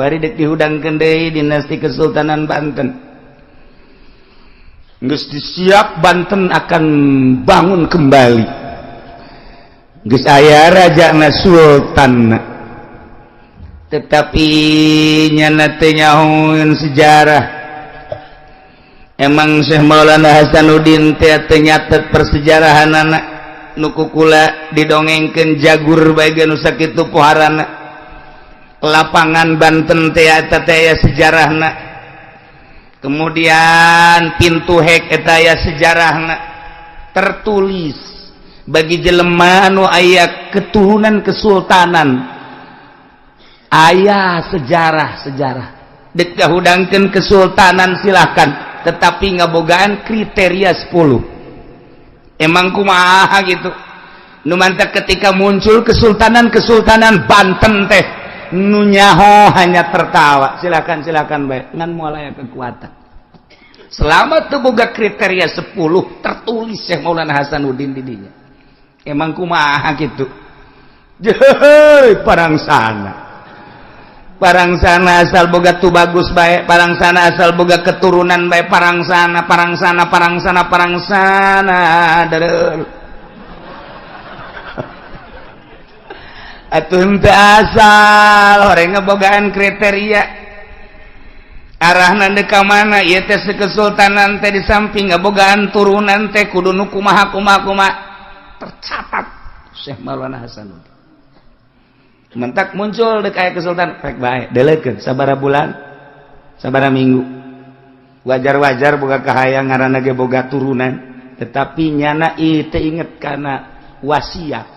bari dek dihudangkeun deui dinasti Kesultanan Banten. Geus disiap Banten akan bangun kembali. Geus aya rajana sultanna. Tetapi nyana teh nyahoeun sejarah. Emang Syekh Maulana Hasanuddin teh nyatet persejarahanana nu kukula didongengkeun Jagur bae nu sakitu poharana. Lapangan Banten teh eta teh aya sejarahna. Kemudian pintu hek eta aya sejarahna. Tertulis bagi jelema anu aya keturunan kesultanan aya sejarah-sejarah. Dek kahudangkeun kesultanan silahkan, tetapi ngabogaan kriteria 10. Emang kumaha gitu. Nu mantap ketika muncul kesultanan Banten teh nu nyaho hanya tertawa. Silakan bae ngan moal aya kekuatan. Selama teu boga kriteria 10 tertulis Syekh Maulana Hasanuddin di dinya. Emang kumaha gitu. Jeuh parangsana asal boga tu bagus bae, parangsana asal boga keturunan bae, parangsana dareul. Atuh henteu asal horeng ngebogaan kriteria arahna ka mana ieu teh kesultanan teh di samping ngabogaan turunan teh kudu nu kumaha tercatat Syekh Maulana Hasanuddin. Mentak muncul dek aya kesultanan rek bae deulekeun sabaraha bulan sabaraha minggu wajar-wajar boga kahayang ngaranna ge boga turunan tetapi nyana ieu teh inget kana wasiat